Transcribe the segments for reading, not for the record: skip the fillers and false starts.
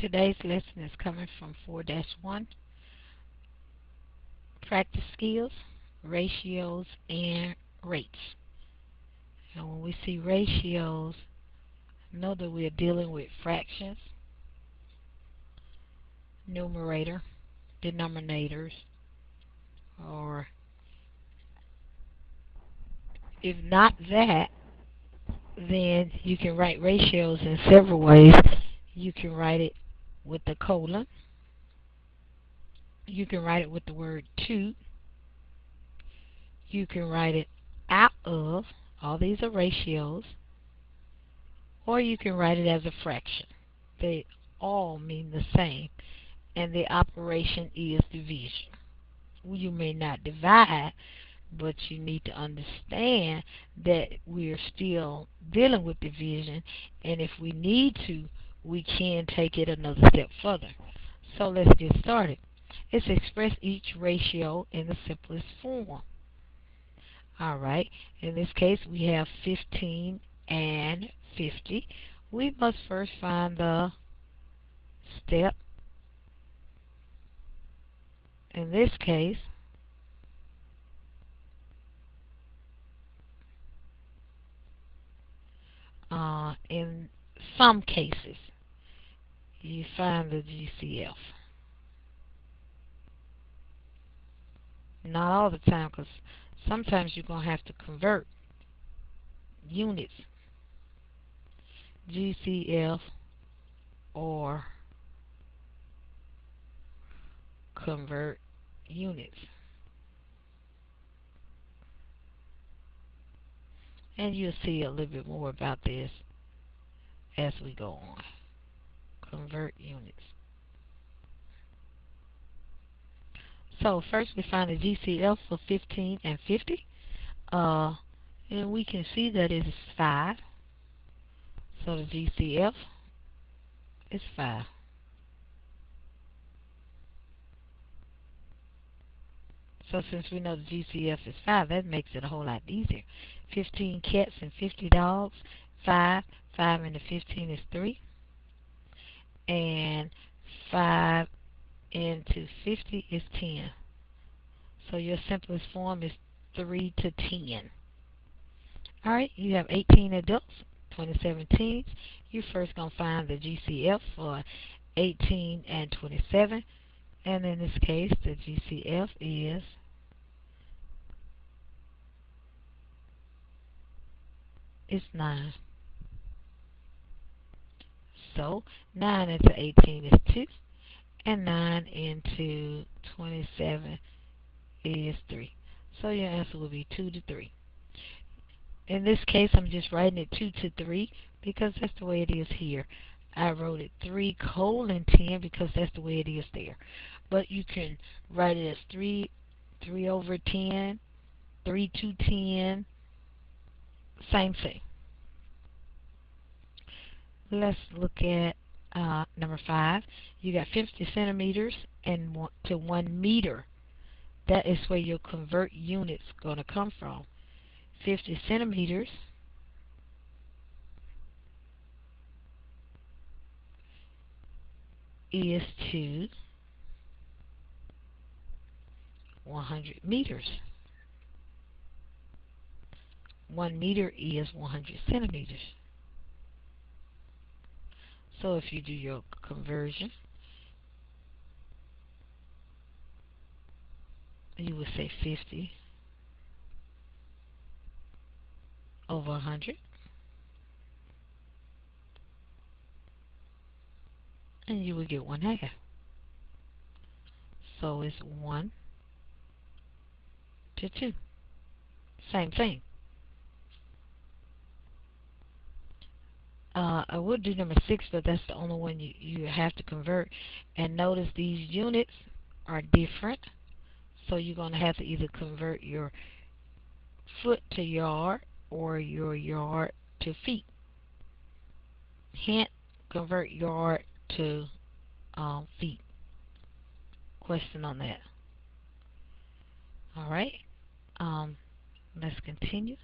Today's lesson is coming from 4-1, Practice Skills, Ratios, and Rates. And when we see ratios, know that we are dealing with fractions, numerator, denominators, or if not that, then you can write ratios in several ways. You can write it with the colon. You can write it with the word to. You can write it out of. All these are ratios. Or you can write it as a fraction. They all mean the same. And the operation is division. You may not divide, but you need to understand that we're still dealing with division, and if we need to, we can take it another step further. So let's get started. Let's express each ratio in the simplest form. Alright, in this case we have 15 and 50. We must first find the step. In this case, in some cases, you find the GCF. Not all the time, because sometimes you're going to have to convert units, GCF, or convert units. And you'll see a little bit more about this as we go on. Convert units. So first we find the GCF for 15 and 50. And we can see that it is 5. So the GCF is 5. So since we know the GCF is 5, that makes it a whole lot easier. 15 cats and 50 dogs, 5. 5 into 15 is 3. And 5 into 50 is 10. So your simplest form is 3 to 10. Alright, you have 18 adults, 27 teens. You're first going to find the GCF for 18 and 27. And in this case, the GCF is 9. So 9 into 18 is 2. And 9 into 27 is 3. So your answer will be 2 to 3. In this case, I'm just writing it 2 to 3 because that's the way it is here. I wrote it 3 colon 10 because that's the way it is there. But you can write it as 3 over 10, 3 to 10, same thing. Let's look at number 5. You got 50 centimeters and to 1 meter. That is where your convert units going to come from. 50 centimeters is to 100 meters. 1 meter is 100 centimeters. So if you do your conversion, you would say 50 over 100. And you would get 1/2. So it's 1 to 2. Same thing. I would do number 6, but that's the only one you have to convert. And notice these units are different. So you're going to have to either convert your foot to yard or your yard to feet. Hint, convert yard to feet. Question on that. Alright, let's continue.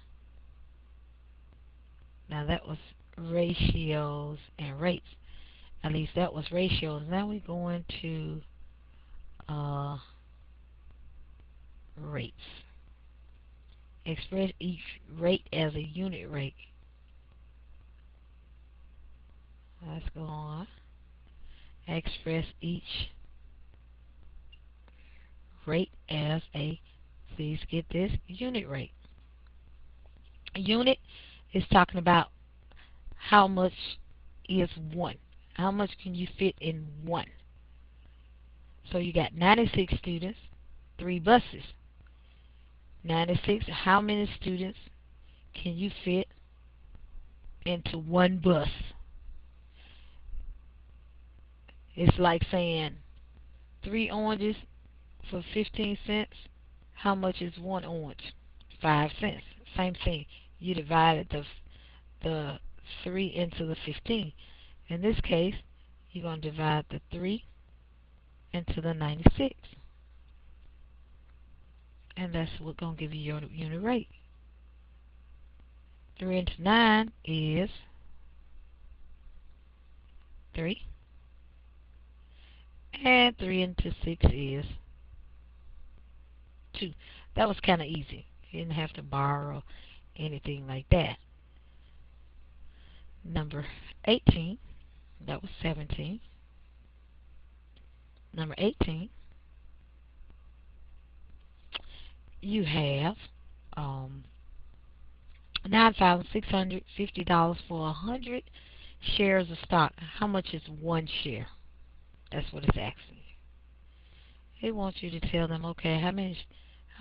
Now that was ratios and rates. At least that was ratios. Now we're going to rates. Express each rate as a unit rate. Let's go on. Express each rate as a, please get this, unit rate. A unit is talking about how much is one. How much can you fit in one? So you got 96 students, 3 buses. 96, how many students can you fit into one bus? It's like saying 3 oranges for 15 cents. How much is 1 orange? 5 cents. Same thing. You divided the 3 into the 15. In this case, you're going to divide the 3 into the 96. And that's what's going to give you your unit rate. 3 into 9 is 3. And 3 into 6 is 2. That was kind of easy. You didn't have to borrow anything like that. Number 18, that was 17. Number 18, you have $9,650 for 100 shares of stock. How much is 1 share? That's what it's asking you. It wants you to tell them, okay, how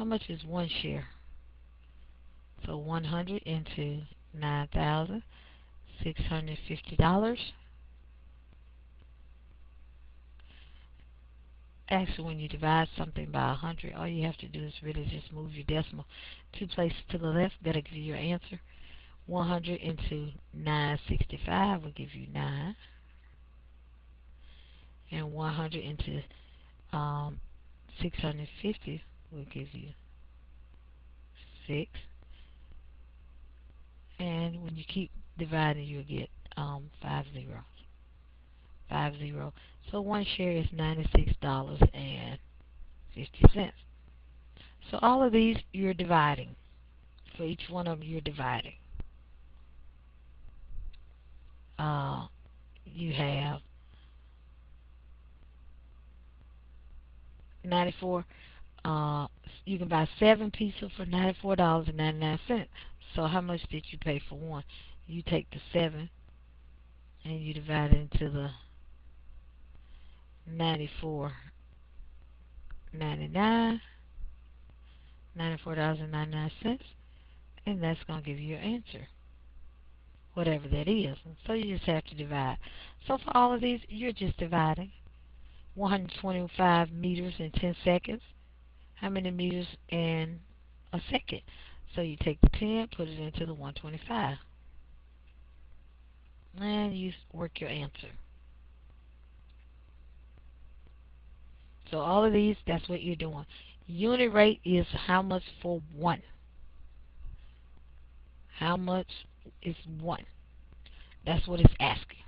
much is 1 share? So 100 into $9,650. Actually, when you divide something by 100, all you have to do is really just move your decimal 2 places to the left. That'll give you your answer. 100 into 965 will give you 9. And 100 into 650 will give you 6. And when you keep dividing, you'll get 5 zeros. 50. So 1 share is $96.50. So all of these you're dividing. For each one of them you're dividing. You have 94. You can buy 7 pizza for $94.99. So how much did you pay for one? You take the 7 and you divide it into the $94.99, $94.99, and that's going to give you your answer, whatever that is. And so you just have to divide. So for all of these, you're just dividing. 125 meters in 10 seconds. How many meters in a second? So you take the 10, put it into the 125, and you work your answer. So all of these, that's what you're doing. Unit rate is how much for 1. How much is 1? That's what it's asking.